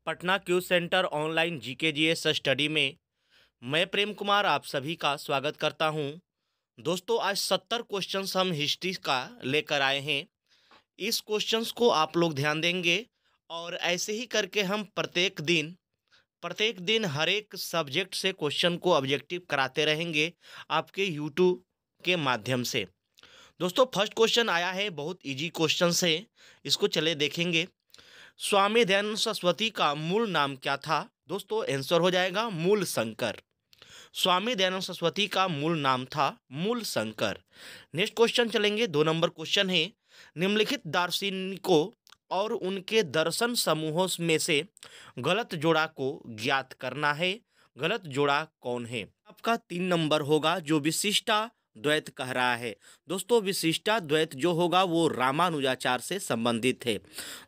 पटना क्यूज centre online GKGS study में मैं प्रेम कुमार आप सभी का स्वागत करता हूं। दोस्तों, आज 70 क्वेश्चंस हम हिस्ट्री का लेकर आए हैं। इस क्वेश्चंस को आप लोग ध्यान देंगे और ऐसे ही करके हम प्रत्येक दिन हर एक सब्जेक्ट से क्वेश्चन को ऑब्जेक्टिव कराते रहेंगे आपके यूट्यूब के माध्यम से। दोस्तों, फर्स्ट क्वेश्चन आया है, बहुत इजी क्वेश्चन है, इसको चले देखेंगे। स्वामी दयानंद सरस्वती का मूल नाम क्या था? दोस्तों, आंसर हो जाएगा मूल शंकर। स्वामी दयानंद सरस्वती का मूल नाम था मूल शंकर। नेक्स्ट क्वेश्चन चलेंगे, 2 नंबर क्वेश्चन है। निम्नलिखित दार्शनिकों और उनके दर्शन समूहों में से गलत जोड़ा को ज्ञात करना है। गलत जोड़ा कौन है? आपका 3 नंबर होगा, जो विशिष्टा द्वैत कह रहा है। दोस्तों, विशिष्टा द्वैत जो होगा वो रामानुजाचार से संबंधित है।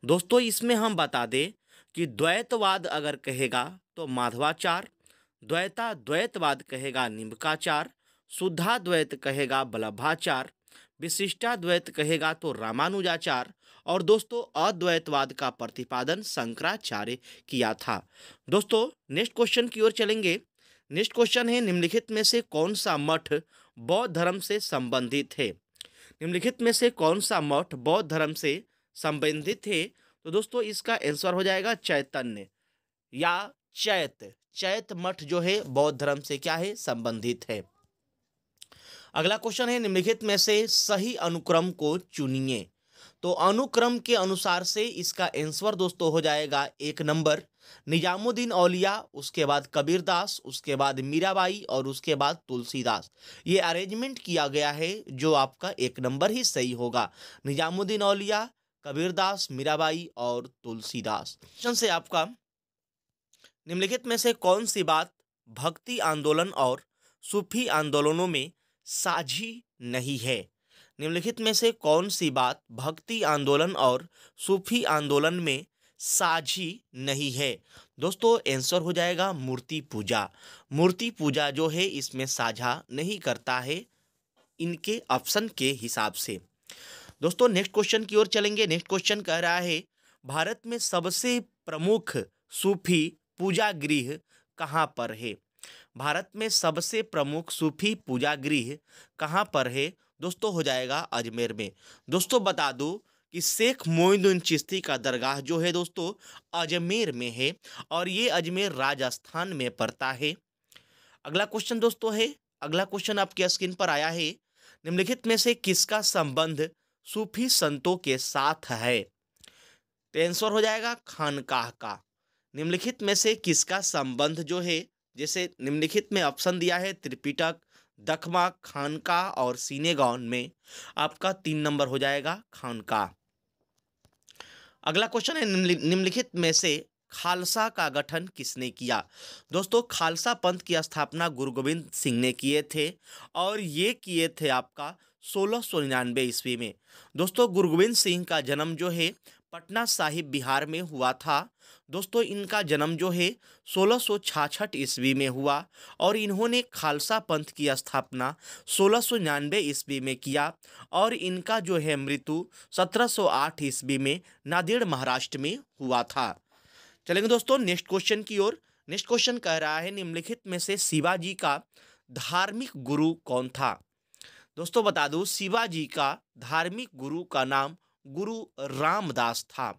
दोस्तों, इसमें हम बता दें कि द्वैतवाद अगर कहेगा तो माधवाचार, द्वैतवाद कहेगा निम्बकाचार, शुद्धाद्वैत कहेगा वल्लभाचार, विशिष्टाद्वैत कहेगा तो रामानुजाचार, और दोस्तों अद्वैतवाद का प्रतिपादन शंकराचार्य किया था। दोस्तों, नेक्स्ट क्वेश्चन की ओर चलेंगे। नेक्स्ट क्वेश्चन है, निम्नलिखित में से कौन सा मठ बौद्ध धर्म से संबंधित है? निम्नलिखित में से कौन सा मठ बौद्ध धर्म से संबंधित है? तो दोस्तों, इसका आंसर हो जाएगा चैतन्य या चैत मठ जो है बौद्ध धर्म से क्या है? संबंधित है। अगला क्वेश्चन है, निम्नलिखित में से सही अनुक्रम को चुनिए। तो अनुक्रम के अनुसार से इसका आंसर दोस्तों हो जाएगा 1 नंबर निजामुद्दीन औलिया, उसके बाद कबीरदास, उसके बाद मीराबाई और उसके बाद तुलसीदास। ये अरेंजमेंट किया गया है जो आपका 1 नंबर ही सही होगा। निजामुद्दीन औलिया, कबीरदास, मीराबाई और तुलसीदास। क्वेश्चन से आपका, निम्नलिखित में से कौन सी बात भक्ति आंदोलन और सूफी आंदोलनों में साझी नहीं है? निम्नलिखित में से कौन सी बात भक्ति आंदोलन और सूफी आंदोलन में साझी नहीं है? दोस्तों, आंसर हो जाएगा मूर्ति पूजा। मूर्ति पूजा जो है इसमें साझा नहीं करता है इनके ऑप्शन के हिसाब से। दोस्तों, नेक्स्ट क्वेश्चन की ओर चलेंगे। नेक्स्ट क्वेश्चन कह रहा है, भारत में सबसे प्रमुख सूफी पूजा गृह कहाँ पर है? भारत में सबसे प्रमुख सूफी पूजा गृह कहाँ पर है? दोस्तों, हो जाएगा अजमेर में। दोस्तों, बता दूं कि शेख मोइनुद्दीन चिश्ती का दरगाह जो है दोस्तों अजमेर में है और ये अजमेर राजस्थान में पड़ता है। अगला क्वेश्चन दोस्तों है, अगला क्वेश्चन आपके स्क्रीन पर आया है, निम्नलिखित में से किसका संबंध सूफी संतों के साथ है? तो आंसर हो जाएगा खानकाह का। निम्नलिखित में से किसका संबंध जो है, जैसे निम्नलिखित में ऑप्शन दिया है त्रिपिटक, दखमा, खानकाह और सीनेगौन में आपका 3 नंबर हो जाएगा खानकाह। अगला क्वेश्चन है, निम्नलिखित में से खालसा का गठन किसने किया? दोस्तों, खालसा पंथ की स्थापना गुरु गोविंद सिंह ने किए थे और ये किए थे आपका 1699 ईस्वी में। दोस्तों, गुरु गोविंद सिंह का जन्म जो है पटना साहिब बिहार में हुआ था। दोस्तों, इनका जन्म जो है 1666 ईस्वी में हुआ और इन्होंने खालसा पंथ की स्थापना 1699 ईस्वी में किया और इनका जो है मृत्यु 1708 ईस्वी में नांदेड़ महाराष्ट्र में हुआ था। चलेंगे दोस्तों नेक्स्ट क्वेश्चन की ओर। नेक्स्ट क्वेश्चन कह रहा है, निम्नलिखित में से शिवाजी का धार्मिक गुरु कौन था? दोस्तों, बता दूं शिवाजी का धार्मिक गुरु का नाम गुरु रामदास था।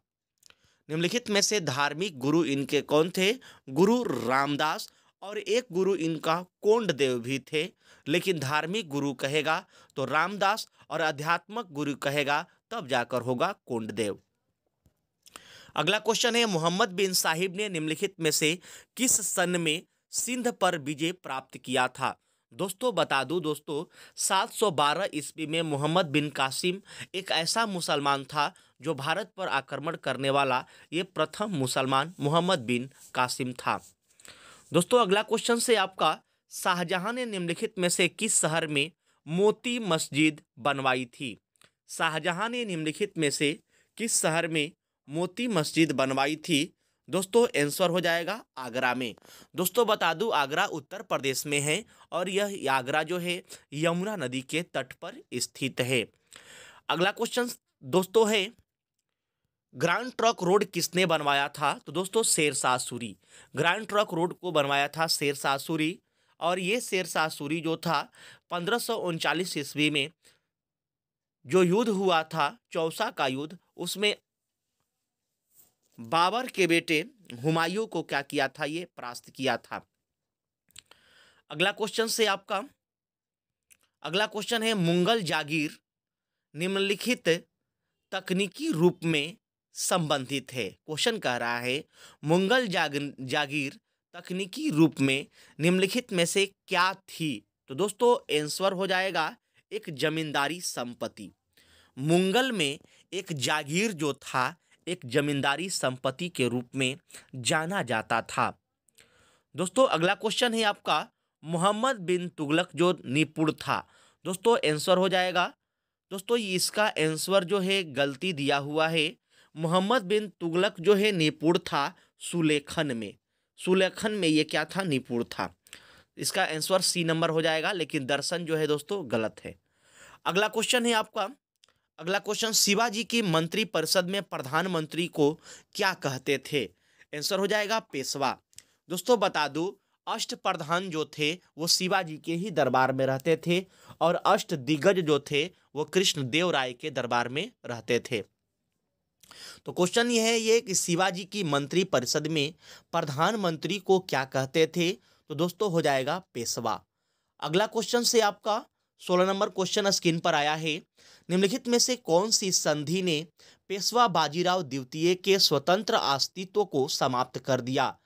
निम्नलिखित में से धार्मिक गुरु इनके कौन थे? गुरु रामदास, और एक गुरु इनका कोंडदेव भी थे, लेकिन धार्मिक गुरु कहेगा तो रामदास और आध्यात्मिक गुरु कहेगा तब जाकर होगा कोंडदेव। अगला क्वेश्चन है, मोहम्मद बिन साहिब ने निम्नलिखित में से किस सन में सिंध पर विजय प्राप्त किया था? दोस्तों, बता दूं दोस्तों 712 ईस्वी में मोहम्मद बिन कासिम एक ऐसा मुसलमान था जो भारत पर आक्रमण करने वाला ये प्रथम मुसलमान मोहम्मद बिन कासिम था। दोस्तों, अगला क्वेश्चन से आपका, शाहजहां ने निम्नलिखित में से किस शहर में मोती मस्जिद बनवाई थी? शाहजहां ने निम्नलिखित में से किस शहर में मोती मस्जिद बनवाई थी? दोस्तों, आंसर हो जाएगा आगरा में। दोस्तों, बता दूं आगरा उत्तर प्रदेश में है और यह आगरा जो है यमुना नदी के तट पर स्थित है। अगला क्वेश्चन दोस्तों है, ग्रैंड ट्रंक रोड किसने बनवाया था? तो दोस्तों Sher Shah Suri. Grand trunk road को बनवाया था शेरशाह सूरी। और ये शेरशाह सूरी जो था 1539 ईस्वी में जो युद्ध हुआ था, चौसा का युद्ध, उसमें बाबर के बेटे हुमायूं को क्या किया था? ये परास्त किया था। अगला क्वेश्चन से आपका अगला क्वेश्चन है, मुगल जागीर निम्नलिखित तकनीकी रूप में संबंधित है। क्वेश्चन कह रहा है मुगल जागीर तकनीकी रूप में निम्नलिखित में से क्या थी? तो दोस्तों आंसर हो जाएगा एक जमींदारी संपत्ति। मुगल में एक जागीर जो था एक जमींदारी संपत्ति के रूप में जाना जाता था। दोस्तों अगला क्वेश्चन है आपका, मोहम्मद बिन तुगलक जो निपुण था। दोस्तों आंसर हो जाएगा, दोस्तों इसका आंसर जो है गलती दिया हुआ है। मोहम्मद बिन तुगलक जो है निपुण था सुलेखन में। सुलेखन में ये क्या था? निपुण था। इसका आंसर सी नंबर हो जाएगा, लेकिन दर्शन जो है दोस्तों गलत है। अगला क्वेश्चन है आपका, अगला क्वेश्चन, शिवाजी की मंत्री परिषद में प्रधानमंत्री को क्या कहते थे? आंसर हो जाएगा पेशवा। दोस्तों बता दूं, अष्ट प्रधान जो थे वो शिवाजी के ही दरबार में रहते थे और अष्ट दिग्गज जो थे वो कृष्णदेव राय के दरबार में रहते थे। तो क्वेश्चन ये है ये कि शिवाजी की मंत्री परिषद में प्रधानमंत्री को क्या कहते थे? तो दोस्तों हो जाएगा पेशवा। अगला क्वेश्चन से आपका 16 नंबर क्वेश्चन स्क्रीन पर आया है, निम्नलिखित में से कौन सी संधि ने पेशवा बाजीराव द्वितीय के स्वतंत्र अस्तित्व को समाप्त कर दिया?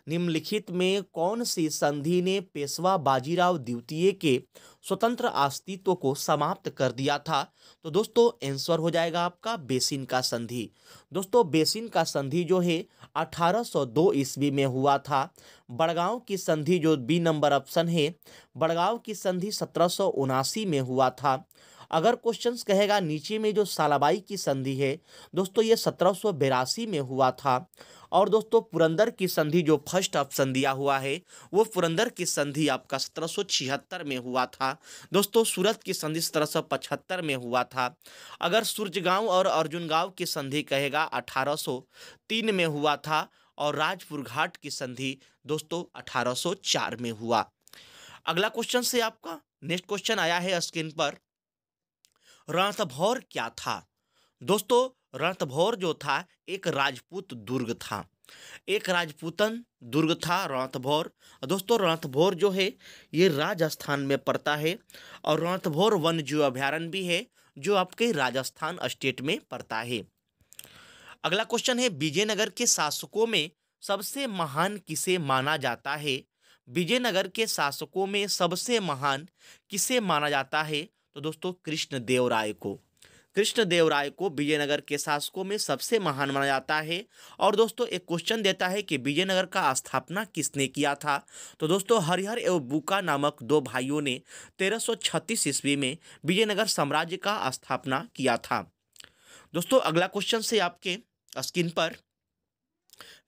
निम्नलिखित में कौन सी संधि ने पेशवा बाजीराव द्वितीय के स्वतंत्र अस्तित्व को समाप्त कर दिया था? तो दोस्तों आंसर हो जाएगा आपका बेसिन का संधि। दोस्तों बेसिन का संधि जो है 1802 ईस्वी में हुआ था। बड़गांव की संधि जो बी नंबर ऑप्शन है, बड़गांव की संधि 1779 में हुआ था। अगर क्वेश्चंस कहेगा नीचे में जो सालाबाई की संधि है दोस्तों ये 1782 में हुआ था। और दोस्तों पुरंदर की संधि जो फर्स्ट ऑप्शन दिया हुआ है वो पुरंदर की संधि आपका 1776 में हुआ था। दोस्तों सूरत की संधि 1775 में हुआ था। अगर सूरजगांव और अर्जुनगांव की संधि कहेगा 1803 में हुआ था। और राजपुर घाट की संधि दोस्तों 1804 में हुआ। अगला क्वेश्चन से आपका नेक्स्ट क्वेश्चन आया है स्क्रीन पर, रणथंभौर क्या था? दोस्तों रणथंभौर जो था एक राजपूत दुर्ग था, एक राजपूतन दुर्ग था रणथंभौर। दोस्तों रणथंभौर जो है ये राजस्थान में पड़ता है और रणथंभौर वन्य जीव अभयारण्य भी है जो आपके राजस्थान स्टेट में पड़ता है। अगला क्वेश्चन है, विजयनगर के शासकों में सबसे महान किसे माना जाता है? विजयनगर के शासकों में सबसे महान किसे माना जाता है? तो दोस्तों कृष्णदेवराय को। कृष्णदेवराय को विजयनगर के शासकों में सबसे महान माना जाता है। और दोस्तों एक क्वेश्चन देता है कि विजयनगर का स्थापना किसने किया था? तो दोस्तों हरिहर एवं बुका नामक दो भाइयों ने 1336 ईस्वी में विजयनगर साम्राज्य का स्थापना किया था। दोस्तों अगला क्वेश्चन से आपके स्क्रीन पर,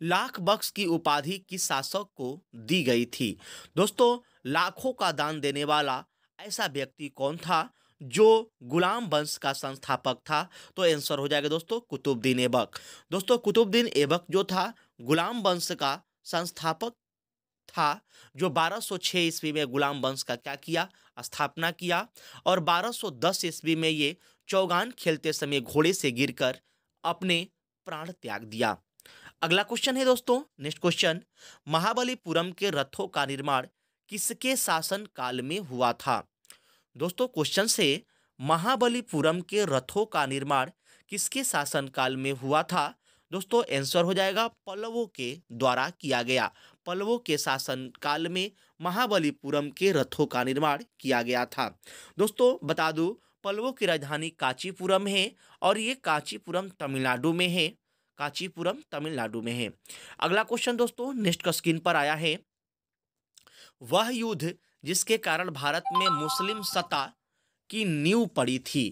लाख बख्श की उपाधि किस शासक को दी गई थी? दोस्तों लाखों का दान देने वाला ऐसा व्यक्ति कौन था जो गुलाम वंश का संस्थापक था? तो आंसर हो जाएगा दोस्तों कुतुबुद्दीन ऐबक। दोस्तों कुतुबुद्दीन ऐबक जो था गुलाम वंश का संस्थापक था, जो 1206 ईस्वी में गुलाम वंश का क्या किया? स्थापना किया। और 1210 ईस्वी में ये चौगान खेलते समय घोड़े से गिरकर अपने प्राण त्याग दिया। अगला क्वेश्चन है दोस्तों नेक्स्ट क्वेश्चन, महाबलीपुरम के रथों का निर्माण किसके शासन काल में हुआ था? दोस्तों क्वेश्चन से महाबलीपुरम के रथों का निर्माण किसके शासन काल में हुआ था? दोस्तों आंसर हो जाएगा पल्लवों के द्वारा किया गया। पल्लवों के शासन काल में महाबलीपुरम के रथों का निर्माण किया गया था। दोस्तों बता दूं पल्लवों की राजधानी कांचीपुरम है और ये कांचीपुरम तमिलनाडु में है। कांचीपुरम तमिलनाडु में है। अगला क्वेश्चन दोस्तों नेक्स्ट का स्क्रीन पर आया है, वह युद्ध जिसके कारण भारत में मुस्लिम सत्ता की नींव पड़ी थी।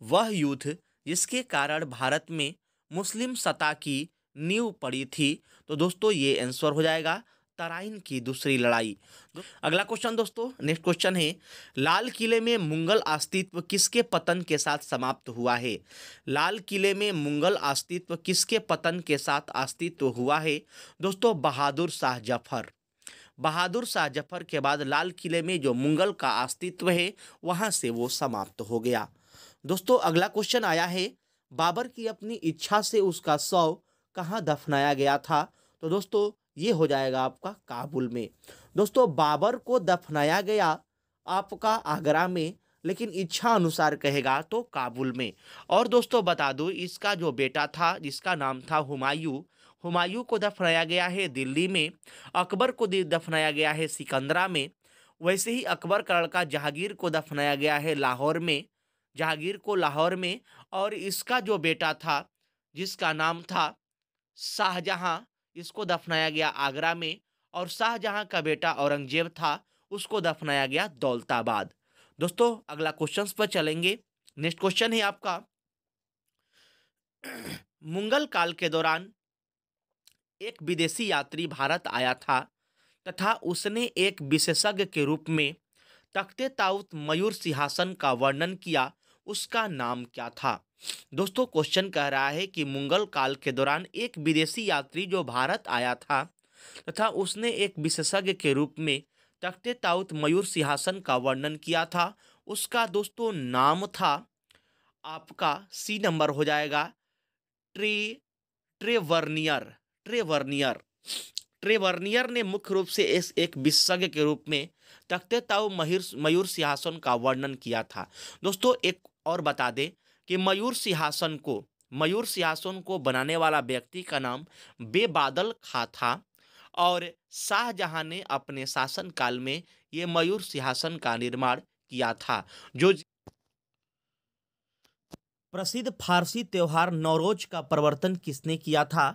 वह युद्ध जिसके कारण भारत में मुस्लिम सत्ता की नींव पड़ी थी। तो दोस्तों ये आंसर हो जाएगा तराइन की दूसरी लड़ाई। अगला क्वेश्चन दोस्तों, नेक्स्ट क्वेश्चन है, लाल किले में मुगल अस्तित्व किसके पतन के साथ समाप्त हुआ है? लाल किले में मुगल अस्तित्व किसके पतन के साथ अस्तित्व हुआ है? दोस्तों बहादुर शाह जफर। बहादुर शाह जफर के बाद लाल किले में जो मुगल का अस्तित्व है वहां से वो समाप्त हो गया। दोस्तों अगला क्वेश्चन आया है, बाबर की अपनी इच्छा से उसका शव कहाँ दफनाया गया था? तो दोस्तों ये हो जाएगा आपका काबुल में। दोस्तों बाबर को दफनाया गया आपका आगरा में, लेकिन इच्छा अनुसार कहेगा तो काबुल में। और दोस्तों बता दूं, इसका जो बेटा था जिसका नाम था हुमायूं, हुमायूं को दफनाया गया है दिल्ली में। अकबर को दफनाया गया है सिकंदरा में। वैसे ही अकबर का लड़का जहांगीर को दफनाया गया है लाहौर में, जहांगीर को लाहौर में। और इसका जो बेटा था जिसका नाम था शाहजहां, इसको दफनाया गया आगरा में। और शाहजहां का बेटा औरंगजेब था, उसको दफनाया गया दौलताबाद। दोस्तों अगला क्वेश्चन पर चलेंगे। नेक्स्ट क्वेश्चन है आपका, मुगल काल के दौरान एक विदेशी यात्री भारत आया था तथा उसने एक विशेषज्ञ के रूप में तख्ते ताऊत मयूर सिंहासन का वर्णन किया, उसका नाम क्या था? दोस्तों क्वेश्चन कह रहा है कि मुगल काल के दौरान एक विदेशी यात्री जो भारत आया था तथा उसने एक विशेषज्ञ के रूप में तख्ते ताऊत मयूर सिंहासन का वर्णन किया था, उसका दोस्तों नाम था आपका सी नंबर हो जाएगा ट्रे ट्रेवर्नियर। ट्रेवर्नियर ट्रेवर्नियर ने मुख्य रूप से एक विशेषज्ञ के रूप में तख्ते ताऊ मयूर सिंहासन का वर्णन किया था। दोस्तों एक और बता दें कि मयूर सिंहासन को बनाने वाला व्यक्ति का नाम बेबादल खां था। और शाहजहां ने अपने शासनकाल में ये मयूर सिंहासन का निर्माण किया था। जो प्रसिद्ध फारसी त्योहार नौरोज का प्रवर्तन किसने किया था?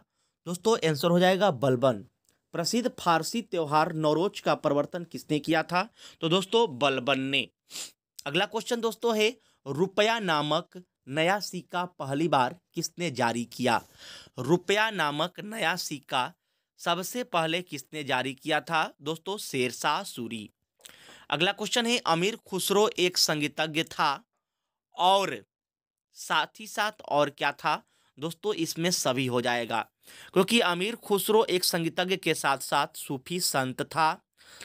दोस्तों आंसर हो जाएगा बलबन। प्रसिद्ध फारसी त्योहार नौरोज का प्रवर्तन किसने किया था? तो दोस्तों बलबन ने। अगला क्वेश्चन दोस्तों है, रुपया नामक नया सिक्का पहली बार किसने जारी किया? रुपया नामक नया सिक्का सबसे पहले किसने जारी किया था? दोस्तों शेरशाह सूरी। अगला क्वेश्चन है, अमीर खुसरो एक संगीतज्ञ था और साथ ही साथ और क्या था? दोस्तों इसमें सभी हो जाएगा, क्योंकि अमीर खुसरो एक संगीतज्ञ के साथ साथ सूफी संत था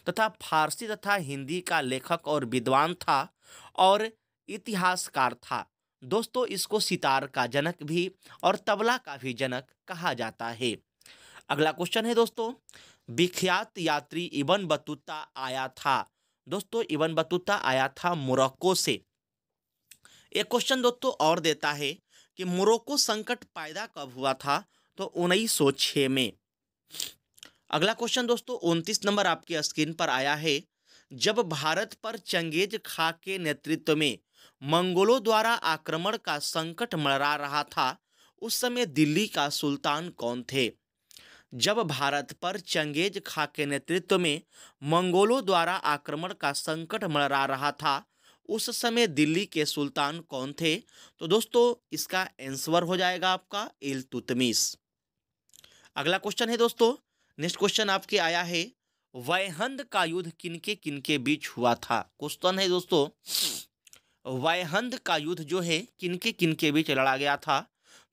तथा फारसी तथा हिंदी का लेखक और विद्वान था और इतिहासकार था। दोस्तों इसको सितार का जनक भी और तबला का भी जनक कहा जाता है। अगला क्वेश्चन है दोस्तों, विख्यात यात्री इब्न बतूता आया था। दोस्तों इब्न बतूता आया था मोरक्को से। एक क्वेश्चन दोस्तों और देता है कि मोरक्को संकट पैदा कब हुआ था? तो 1906 में। अगला क्वेश्चन दोस्तों 29 नंबर आपके स्क्रीन पर आया है, जब भारत पर चंगेज खां के नेतृत्व में मंगोलों द्वारा आक्रमण का संकट मंडरा रहा था, उस समय दिल्ली का सुल्तान कौन थे? जब भारत पर चंगेज खां के नेतृत्व में मंगोलों द्वारा आक्रमण का संकट मंडरा रहा था, उस समय दिल्ली के सुल्तान कौन थे? तो दोस्तों इसका आंसर हो जाएगा आपका इल्तुतमिश। अगला क्वेश्चन है दोस्तों, नेक्स्ट क्वेश्चन आपके आया है, वैहंद का युद्ध किनके किनके बीच हुआ था? क्वेश्चन है दोस्तों, वैहंद का युद्ध जो है किनके किनके बीच लड़ा गया था?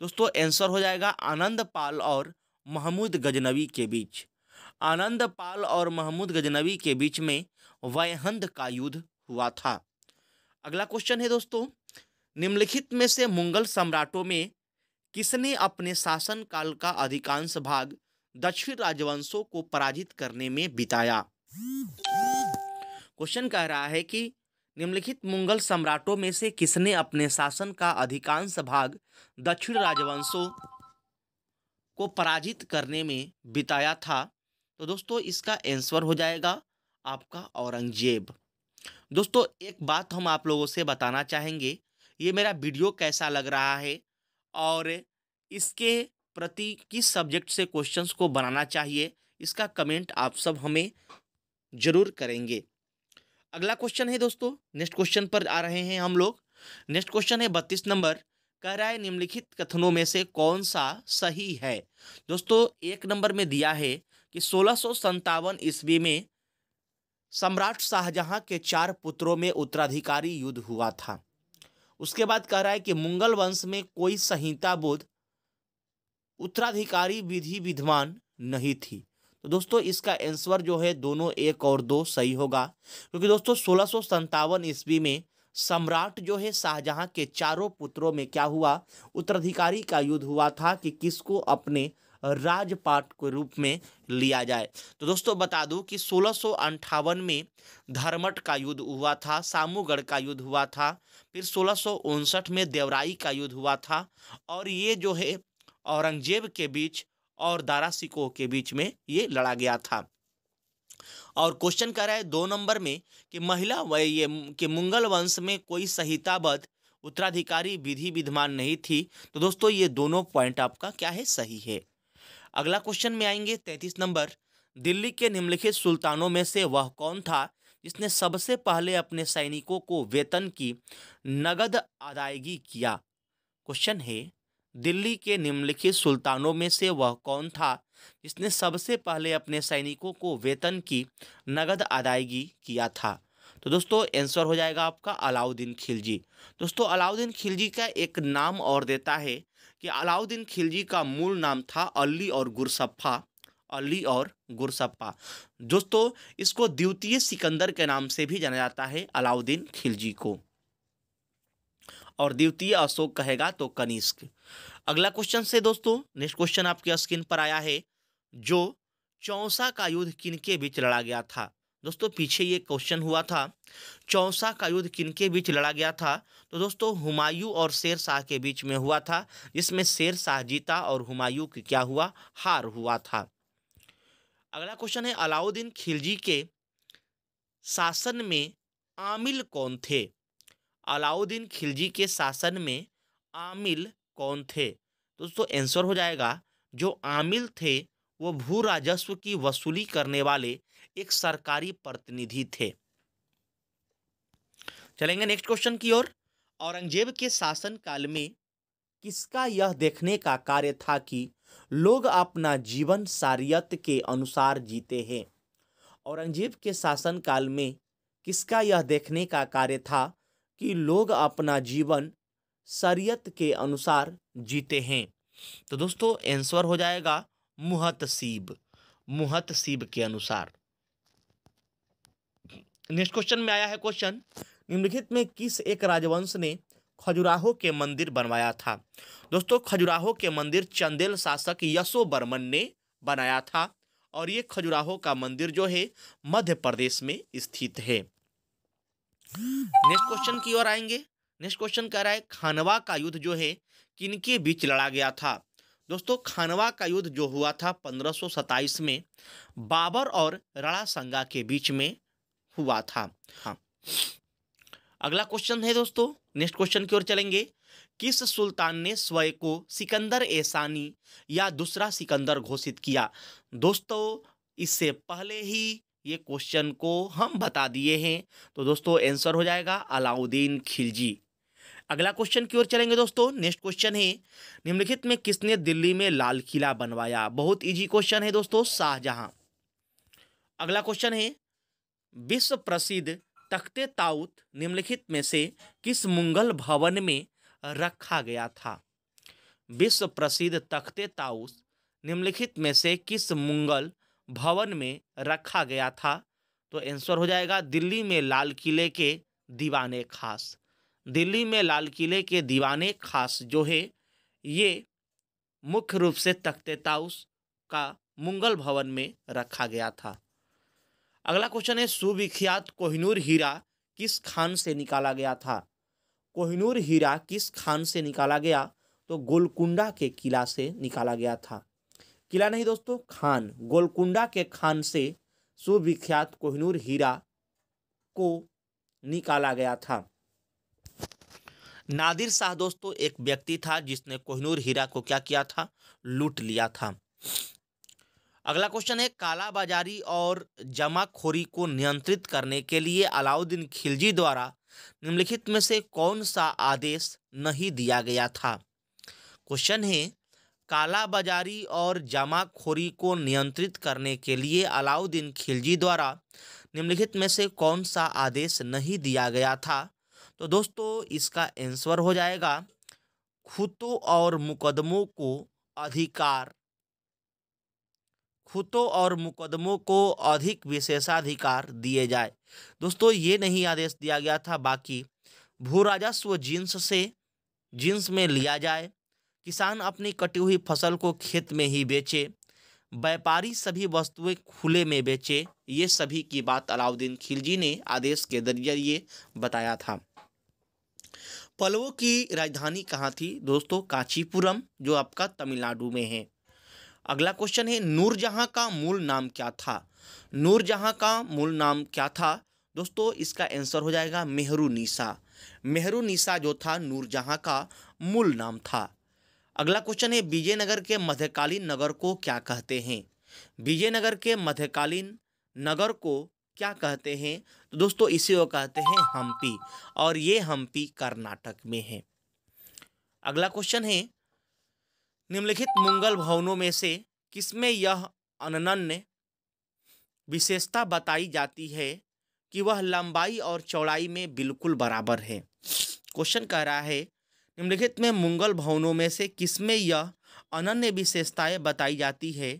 दोस्तों आंसर हो जाएगा आनंद पाल और महमूद गजनवी के बीच। आनंद पाल और महमूद गजनवी के बीच में वैहंद का युद्ध हुआ था। अगला क्वेश्चन है दोस्तों, निम्नलिखित में से मुगल सम्राटों में किसने अपने शासनकाल का अधिकांश भाग दक्षिण राजवंशों को पराजित करने में बिताया? क्वेश्चन कह रहा है कि निम्नलिखित मुगल सम्राटों में से किसने अपने शासन का अधिकांश भाग दक्षिण राजवंशों को पराजित करने में बिताया था? तो दोस्तों इसका आंसर हो जाएगा आपका औरंगजेब। दोस्तों एक बात हम आप लोगों से बताना चाहेंगे, ये मेरा वीडियो कैसा लग रहा है और इसके प्रति किस सब्जेक्ट से क्वेश्चंस को बनाना चाहिए, इसका कमेंट आप सब हमें जरूर करेंगे। अगला क्वेश्चन है दोस्तों, नेक्स्ट क्वेश्चन पर आ रहे हैं हम लोग। नेक्स्ट क्वेश्चन है 32 नंबर, कह रहा है निम्नलिखित कथनों में से कौन सा सही है? दोस्तों एक नंबर में दिया है कि 1657 ईस्वी में सम्राट शाहजहां के 4 पुत्रों में उत्तराधिकारी युद्ध हुआ था। उसके बाद कह रहा है कि मुगल वंश में कोई संहिताबद्ध उत्तराधिकारी विधि विद्यमान नहीं थी। तो दोस्तों इसका आंसर जो है दोनों 1 और 2 सही होगा, क्योंकि दोस्तों 1657 ईस्वी में सम्राट जो है शाहजहां के चारों पुत्रों में क्या हुआ, उत्तराधिकारी का युद्ध हुआ था कि किसको अपने राजपाट के रूप में लिया जाए। तो दोस्तों बता दूं कि 1658 में धर्मट का युद्ध हुआ था, सामूगढ़ का युद्ध हुआ था, फिर 1659 में देवराई का युद्ध हुआ था, और ये जो है औरंगजेब के बीच और दारा सिकोह के बीच में ये लड़ा गया था। और क्वेश्चन कर रहा है 2 नंबर में कि ये कि मुगल वंश में कोई संहिताबद्ध उत्तराधिकारी विधि विद्यमान नहीं थी। तो दोस्तों ये दोनों पॉइंट आपका क्या है, सही है। अगला क्वेश्चन में आएंगे 33 नंबर, दिल्ली के निम्नलिखित सुल्तानों में से वह कौन था जिसने सबसे पहले अपने सैनिकों को वेतन की नगद अदायगी किया। क्वेश्चन है, दिल्ली के निम्नलिखित सुल्तानों में से वह कौन था जिसने सबसे पहले अपने सैनिकों को वेतन की नगद अदायगी किया था। तो दोस्तों आंसर हो जाएगा आपका अलाउद्दीन खिलजी। दोस्तों अलाउद्दीन खिलजी का एक नाम और देता है कि अलाउद्दीन खिलजी का मूल नाम था अली और गुरसप्पा, अली और गुरसप्पा। दोस्तों इसको द्वितीय सिकंदर के नाम से भी जाना जाता है अलाउद्दीन खिलजी को, और द्वितीय अशोक कहेगा तो कनिष्क। अगला क्वेश्चन से दोस्तों नेक्स्ट क्वेश्चन आपके स्क्रीन पर आया है, जो चौसा का युद्ध किनके बीच लड़ा गया था। दोस्तों पीछे ये क्वेश्चन हुआ था, चौसा का युद्ध किनके बीच लड़ा गया था। तो दोस्तों हुमायूं और शेर शाह के बीच में हुआ था, जिसमें शेर शाह जीता और हुमायूं की क्या हुआ, हार हुआ था। अगला क्वेश्चन है, अलाउद्दीन खिलजी के शासन में आमिल कौन थे। अलाउद्दीन खिलजी के शासन में आमिल कौन थे। दोस्तों आंसर हो जाएगा, जो आमिल थे वो भू राजस्व की वसूली करने वाले एक सरकारी प्रतिनिधि थे। चलेंगे नेक्स्ट क्वेश्चन की ओर। औरंगजेब के शासन काल में किसका यह देखने का कार्य था कि लोग अपना जीवन शरीयत के अनुसार जीते हैं। औरंगजेब के शासन काल में किसका यह देखने का कार्य था कि लोग अपना जीवन शरीयत के अनुसार जीते हैं। तो दोस्तों आंसर हो जाएगा मुहतसीब, मुहतसीब के अनुसार। नेक्स्ट क्वेश्चन में आया है क्वेश्चन, निम्नलिखित में किस एक राजवंश ने खजुराहो के मंदिर बनवाया था। दोस्तों खजुराहो के मंदिर चंदेल शासक यशोवर्मन ने बनाया था, और ये खजुराहो का मंदिर जो है मध्य प्रदेश में स्थित है। नेक्स्ट क्वेश्चन की ओर आएंगे। नेक्स्ट क्वेश्चन कह रहा है, खानवा का युद्ध जो है किनके बीच लड़ा गया था। दोस्तों खानवा का युद्ध जो हुआ था 1527 में बाबर और राणा संगा के बीच में हुआ था। हाँ, अगला क्वेश्चन है दोस्तों, नेक्स्ट क्वेश्चन की ओर चलेंगे। किस सुल्तान ने स्वयं को सिकंदर एसानी या दूसरा सिकंदर घोषित किया। दोस्तों इससे पहले ही ये क्वेश्चन को हम बता दिए हैं, तो दोस्तों आंसर हो जाएगा अलाउद्दीन खिलजी। अगला क्वेश्चन की ओर चलेंगे दोस्तों। नेक्स्ट क्वेश्चन है, निम्नलिखित में किसने दिल्ली में लाल किला बनवाया। बहुत इजी क्वेश्चन है दोस्तों, शाहजहां। अगला क्वेश्चन है, विश्व प्रसिद्ध तख्ते ताऊत निम्नलिखित में से किस मुगल भवन में रखा गया था। विश्व प्रसिद्ध तख्ते ताऊत निम्नलिखित में से किस मुगल भवन में रखा गया था। तो आंसर हो जाएगा दिल्ली में लाल किले के दीवाने खास। दिल्ली में लाल किले के दीवाने खास जो है ये मुख्य रूप से तख्ते ताऊस का मुगल भवन में रखा गया था। अगला क्वेश्चन है, सुविख्यात कोहिनूर हीरा किस खान से निकाला गया था। कोहिनूर हीरा किस खान से निकाला गया। तो गोलकुंडा के किला से निकाला गया था। किला नहीं दोस्तों, खान। गोलकुंडा के खान से सुविख्यात कोहिनूर हीरा को निकाला गया था। नादिर शाह दोस्तों एक व्यक्ति था जिसने कोहिनूर हीरा को क्या किया था, लूट लिया था। अगला क्वेश्चन है, काला बाजारी और जमाखोरी को नियंत्रित करने के लिए अलाउद्दीन खिलजी द्वारा निम्नलिखित में से कौन सा आदेश नहीं दिया गया था। क्वेश्चन है, कालाबाजारी और जमाखोरी को नियंत्रित करने के लिए अलाउद्दीन खिलजी द्वारा निम्नलिखित में से कौन सा आदेश नहीं दिया गया था? तो दोस्तों इसका आंसर हो जाएगा खूतों और मुकदमों को अधिकार, खूतों और मुकदमों को अधिक विशेषाधिकार दिए जाए। दोस्तों ये नहीं आदेश दिया गया था। बाकी भू राजस्व जिन्स में लिया जाए, किसान अपनी कटी हुई फसल को खेत में ही बेचे, व्यापारी सभी वस्तुएं खुले में बेचे, ये सभी की बात अलाउद्दीन खिलजी ने आदेश के जरिए बताया था। पल्लवों की राजधानी कहाँ थी? दोस्तों कांचीपुरम, जो आपका तमिलनाडु में है। अगला क्वेश्चन है नूरजहां का मूल नाम क्या था? नूरजहां का मूल नाम क्या था? दोस्तों इसका आंसर हो जाएगा मेहरुनिसा। मेहरुनिसा जो था नूरजहां का मूल नाम था। अगला क्वेश्चन है विजयनगर के मध्यकालीन नगर को क्या कहते हैं? विजयनगर के मध्यकालीन नगर को क्या कहते हैं? तो दोस्तों इसी को कहते हैं हम्पी, और ये हम्पी कर्नाटक में है। अगला क्वेश्चन है निम्नलिखित मुगल भवनों में से किसमें यह अनन्य विशेषता बताई जाती है कि वह लंबाई और चौड़ाई में बिल्कुल बराबर है? क्वेश्चन कह रहा है निम्नलिखित में मुगल भवनों में से किसमें यह अनन्य विशेषताएं बताई जाती है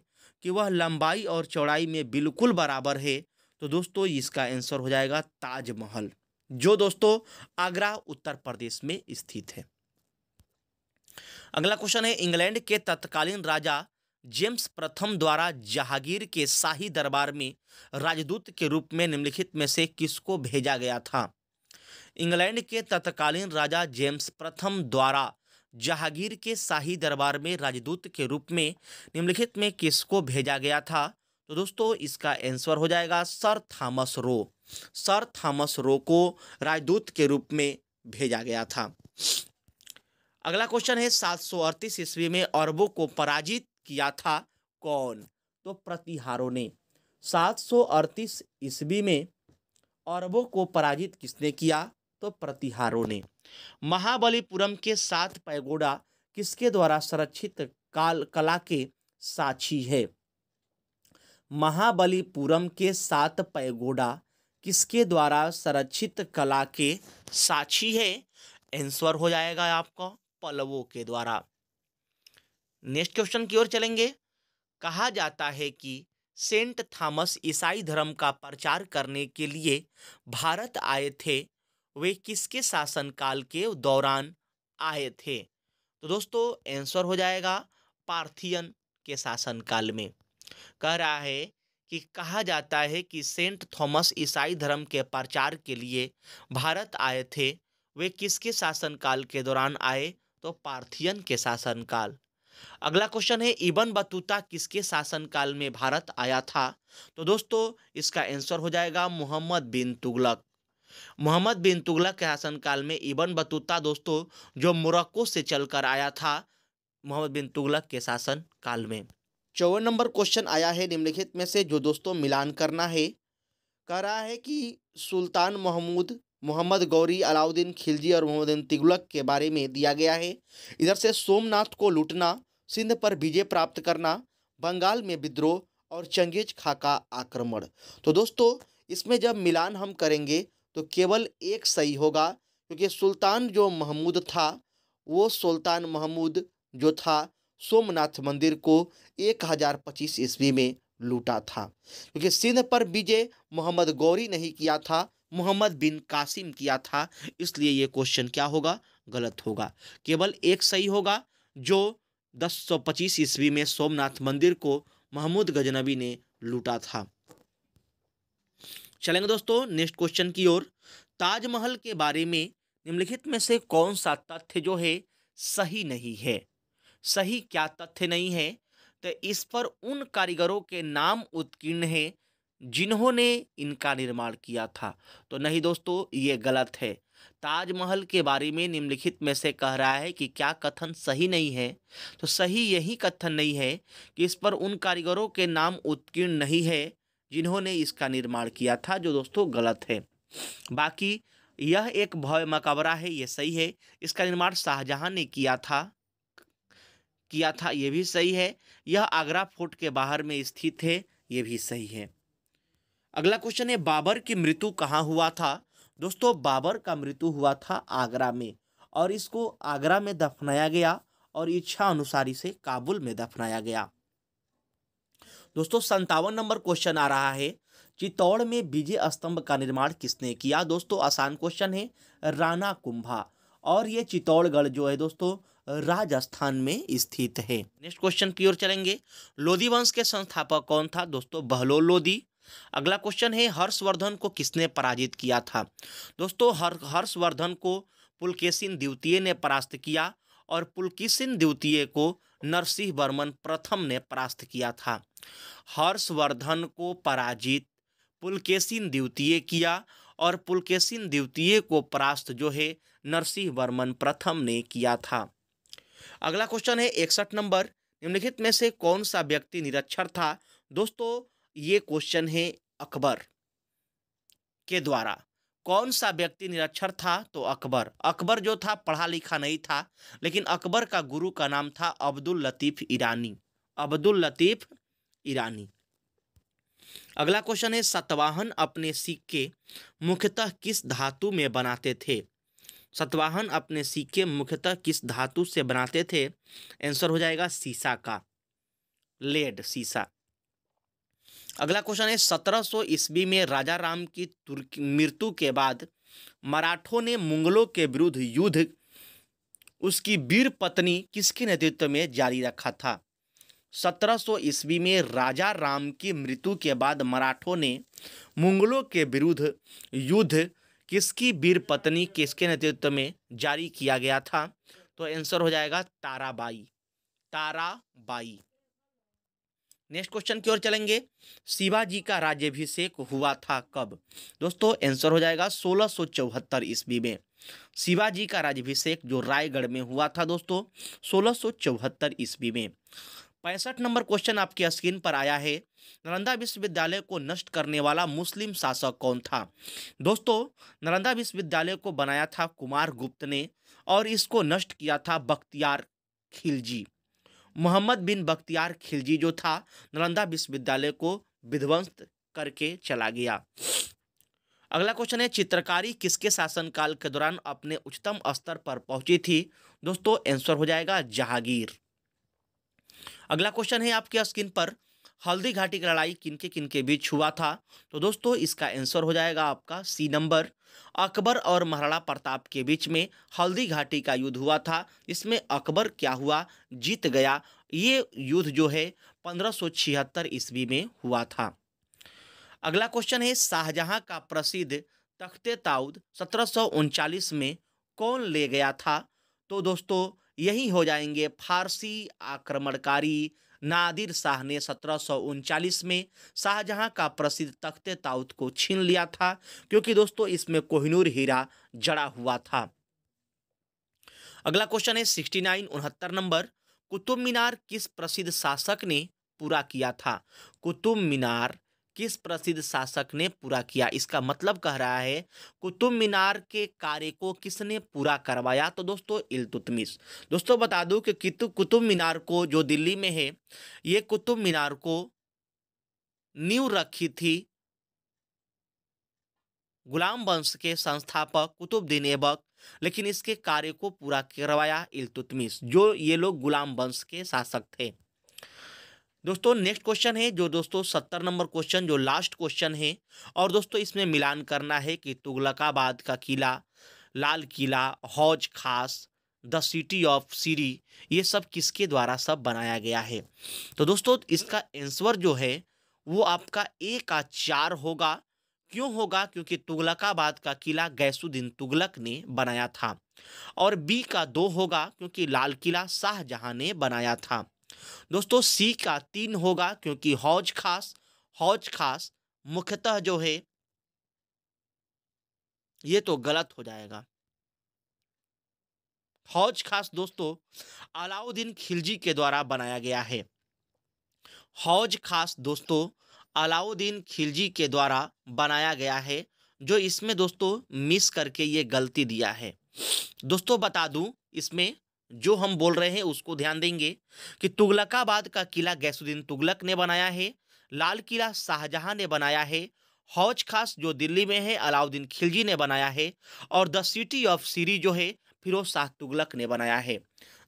कि वह लंबाई और चौड़ाई में बिल्कुल बराबर है? तो दोस्तों इसका आंसर हो जाएगा ताजमहल, जो दोस्तों आगरा उत्तर प्रदेश में स्थित है। अगला क्वेश्चन है इंग्लैंड के तत्कालीन राजा जेम्स प्रथम द्वारा जहांगीर के शाही दरबार में राजदूत के रूप में निम्नलिखित में से किसको भेजा गया था? इंग्लैंड के तत्कालीन राजा जेम्स प्रथम द्वारा जहांगीर के शाही दरबार में राजदूत के रूप में निम्नलिखित में किसको भेजा गया था? तो दोस्तों इसका आंसर हो जाएगा sir Thomas Roe. Sir Thomas Roe को राजदूत के रूप में भेजा गया था। अगला क्वेश्चन है 738 ईस्वी में अरबों को पराजित किया था कौन? तो प्रतिहारों ने। 738 ईस्वी में अरबों को पराजित किसने किया? तो प्रतिहारों ने। महाबलीपुरम के 7 पैगोडा किसके द्वारा संरक्षित कला के साक्षी है? महाबलीपुरम के 7 पैगोडा किसके द्वारा संरक्षित कला के साक्षी है? आंसर हो जाएगा आपका पल्लवों के द्वारा। नेक्स्ट क्वेश्चन की ओर चलेंगे। कहा जाता है कि सेंट थॉमस ईसाई धर्म का प्रचार करने के लिए भारत आए थे, वे किसके शासनकाल के दौरान आए थे? तो दोस्तों आंसर हो जाएगा पार्थियन के शासनकाल में। कह रहा है कि कहा जाता है कि सेंट थॉमस ईसाई धर्म के प्रचार के लिए भारत आए थे, वे किसके शासनकाल के दौरान आए? तो पार्थियन के शासनकाल। अगला क्वेश्चन है इब्न बतूता किसके शासनकाल में भारत आया था? तो दोस्तों इसका आंसर हो जाएगा मोहम्मद बिन तुगलक। मोहम्मद बिन तुगलक के शासनकाल में इब्न बतूता दोस्तों जो मोरक्को से चलकर आया था, मोहम्मद बिन तुगलक के शासन काल में। 54 नंबर क्वेश्चन आया है निम्नलिखित में से जो दोस्तों मिलान करना है। कह रहा है कि सुल्तान महमूद, मोहम्मद गौरी, अलाउद्दीन खिलजी और मोहम्मद बिन तुगलक के बारे में दिया गया है। इधर से सोमनाथ को लूटना, सिंध पर विजय प्राप्त करना, बंगाल में विद्रोह और चंगेज खां का आक्रमण। तो दोस्तों इसमें जब मिलान हम करेंगे तो केवल एक सही होगा, क्योंकि सुल्तान जो महमूद था वो सुल्तान महमूद जो था सोमनाथ मंदिर को 1025 ईस्वी में लूटा था, क्योंकि सिंध पर विजय मोहम्मद गौरी नहीं किया था, मोहम्मद बिन कासिम किया था। इसलिए ये क्वेश्चन क्या होगा? गलत होगा। केवल एक सही होगा, जो 1025 ईस्वी में सोमनाथ मंदिर को महमूद गजनबी ने लूटा था। चलेंगे दोस्तों नेक्स्ट क्वेश्चन की ओर। ताजमहल के बारे में निम्नलिखित में से कौन सा तथ्य जो है सही नहीं है? सही क्या तथ्य नहीं है? तो इस पर उन कारीगरों के नाम उत्कीर्ण है जिन्होंने इनका निर्माण किया था। तो नहीं दोस्तों ये गलत है। ताजमहल के बारे में निम्नलिखित में से कह रहा है कि क्या कथन सही नहीं है? तो सही यही कथन नहीं है कि इस पर उन कारीगरों के नाम उत्कीर्ण नहीं है जिन्होंने इसका निर्माण किया था, जो दोस्तों गलत है। बाकी यह एक भव्य मकबरा है, ये सही है। इसका निर्माण शाहजहां ने किया था। किया था, ये भी सही है। यह आगरा फोर्ट के बाहर में स्थित है, ये भी सही है। अगला क्वेश्चन है, बाबर की मृत्यु कहाँ हुआ था? दोस्तों बाबर का मृत्यु हुआ था आगरा में, और इसको आगरा में दफनाया गया और इच्छा अनुसार इसे काबुल में दफनाया गया। दोस्तों 57 नंबर क्वेश्चन आ रहा है, चित्तौड़ में विजय स्तंभ का निर्माण किसने किया? दोस्तों आसान क्वेश्चन है, राणा कुंभा, और ये चित्तौड़गढ़ जो है दोस्तों राजस्थान में स्थित है। नेक्स्ट क्वेश्चन की ओर चलेंगे, लोधी वंश के संस्थापक कौन था? दोस्तों बहलोल लोधी। अगला क्वेश्चन है, हर्षवर्धन को किसने पराजित किया था? दोस्तों हर्षवर्धन को पुलकेशिन द्वितीय ने परास्त किया, और पुलकेशिन द्वितीय को नरसिंह वर्मन प्रथम ने परास्त किया था। हर्षवर्धन को पराजित पुलकेशिन द्वितीय किया, और पुलकेशिन द्वितीय को परास्त जो है नरसिंह वर्मन प्रथम ने किया था। अगला क्वेश्चन है 61 नंबर, निम्नलिखित में से कौन सा व्यक्ति निरक्षर था? दोस्तों ये क्वेश्चन है अकबर के द्वारा। कौन सा व्यक्ति निरक्षर था? तो अकबर। अकबर जो था पढ़ा लिखा नहीं था, लेकिन अकबर का गुरु का नाम था अब्दुल लतीफ ईरानी। अब्दुल लतीफ ईरानी। अगला क्वेश्चन है, सतवाहन अपने सिक्के मुख्यतः किस धातु में बनाते थे? सतवाहन अपने सिक्के मुख्यतः किस धातु से बनाते थे? आंसर हो जाएगा सीसा का, लेड, सीसा। अगला क्वेश्चन है, 1700 ईस्वी में राजा राम की मृत्यु के बाद मराठों ने मुगलों के विरुद्ध युद्ध उसकी वीर पत्नी किसके नेतृत्व में जारी रखा था? 1700 ईस्वी में राजा राम की मृत्यु के बाद मराठों ने मुगलों के विरुद्ध युद्ध किसकी वीर पत्नी किसके नेतृत्व में जारी किया गया था? तो आंसर हो जाएगा ताराबाई, ताराबाई। नेक्स्ट क्वेश्चन की ओर चलेंगे, शिवाजी का राज्याभिषेक हुआ था कब? दोस्तों आंसर हो जाएगा 1674 ईस्वी में। शिवाजी का राज्याभिषेक जो रायगढ़ में हुआ था दोस्तों 1674 ईस्वी में। 65 नंबर क्वेश्चन आपके स्क्रीन पर आया है, नालंदा विश्वविद्यालय को नष्ट करने वाला मुस्लिम शासक कौन था? दोस्तों नालंदा विश्वविद्यालय को बनाया था कुमार गुप्त ने, और इसको नष्ट किया था बख्तियार खिलजी। मोहम्मद बिन बख्तियार खिलजी जो था नालंदा विश्वविद्यालय को विध्वंस करके चला गया। अगला क्वेश्चन है, चित्रकारी किसके शासनकाल के दौरान अपने उच्चतम स्तर पर पहुंची थी? दोस्तों आंसर हो जाएगा जहांगीर। अगला क्वेश्चन है आपके स्क्रीन पर, हल्दी घाटी की लड़ाई किनके किनके बीच हुआ था? तो दोस्तों इसका आंसर हो जाएगा आपका सी नंबर, अकबर और महाराणा प्रताप के बीच में हल्दी घाटी का युद्ध हुआ था। इसमें अकबर क्या हुआ, जीत गया। ये युद्ध जो है 1576 ईस्वी में हुआ था। अगला क्वेश्चन है, शाहजहां का प्रसिद्ध तख्ते ताउद 1739 में कौन ले गया था? तो दोस्तों यही हो जाएंगे फारसी आक्रमणकारी नादिर शाह ने 1739 में शाहजहां का प्रसिद्ध तख्ते ताउद को छीन लिया था, क्योंकि दोस्तों इसमें कोहिनूर हीरा जड़ा हुआ था। अगला क्वेश्चन है 69 नंबर, कुतुब मीनार किस प्रसिद्ध शासक ने पूरा किया था? कुतुब मीनार किस प्रसिद्ध शासक ने पूरा किया? इसका मतलब कह रहा है कुतुब मीनार के कार्य को किसने पूरा करवाया? तो दोस्तों इल्तुतमिश। दोस्तों बता दूं कि कुतुब मीनार को जो दिल्ली में है, ये कुतुब मीनार को नींव रखी थी गुलाम वंश के संस्थापक कुतुबुद्दीन ऐबक, लेकिन इसके कार्य को पूरा करवाया इल्तुतमिश, जो ये लोग गुलाम वंश के शासक थे। दोस्तों नेक्स्ट क्वेश्चन है जो दोस्तों 70 नंबर क्वेश्चन, जो लास्ट क्वेश्चन है, और दोस्तों इसमें मिलान करना है कि तुगलकाबाद का किला, लाल किला, हौज खास, द सिटी ऑफ सीरी, ये सब किसके द्वारा सब बनाया गया है? तो दोस्तों इसका आंसर जो है वो आपका ए का 4 होगा। क्यों होगा? क्योंकि तुगलकाबाद का किला गैसुद्दीन तुगलक ने बनाया था। और बी का 2 होगा क्योंकि लाल किला शाहजहां ने बनाया था। दोस्तों सी का 3 होगा क्योंकि हौज खास मुख्यतः जो है ये तो गलत हो जाएगा। हौज खास दोस्तों अलाउद्दीन खिलजी के द्वारा बनाया गया है। हौज खास दोस्तों अलाउद्दीन खिलजी के द्वारा बनाया गया है, जो इसमें दोस्तों मिस करके ये गलती दिया है। दोस्तों बता दूं इसमें जो हम बोल रहे हैं उसको ध्यान देंगे कि तुगलकाबाद का किला गैसुद्दीन तुगलक ने बनाया है, लाल किला शाहजहां ने बनाया है, हौज खास जो दिल्ली में है अलाउद्दीन खिलजी ने बनाया है, और द सिटी ऑफ सीरी जो है फिरोज शाह तुगलक ने बनाया है।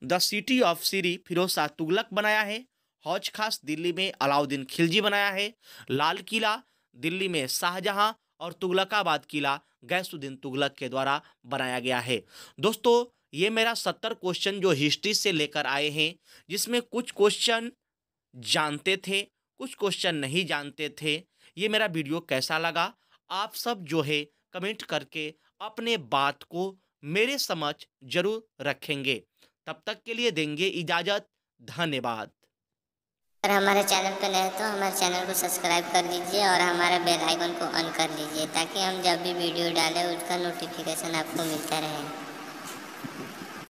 द सिटी ऑफ सीरी फिरोज शाह तुगलक बनाया है, हौज खास दिल्ली में अलाउद्दीन खिलजी बनाया है, लाल किला दिल्ली में शाहजहां और तुगलकाबाद किला गैसुद्दीन तुगलक के द्वारा बनाया गया है। दोस्तों ये मेरा 70 क्वेश्चन जो हिस्ट्री से लेकर आए हैं, जिसमें कुछ क्वेश्चन जानते थे, कुछ क्वेश्चन नहीं जानते थे। ये मेरा वीडियो कैसा लगा आप सब जो है कमेंट करके अपने बात को मेरे समक्ष जरूर रखेंगे। तब तक के लिए देंगे इजाज़त। धन्यवाद। अगर हमारे चैनल पर नए हैं तो हमारे चैनल को सब्सक्राइब कर लीजिए और हमारे बेल आइकन को ऑन कर लीजिए ताकि हम जब भी वीडियो डालें उसका नोटिफिकेशन आपको मिलता रहे।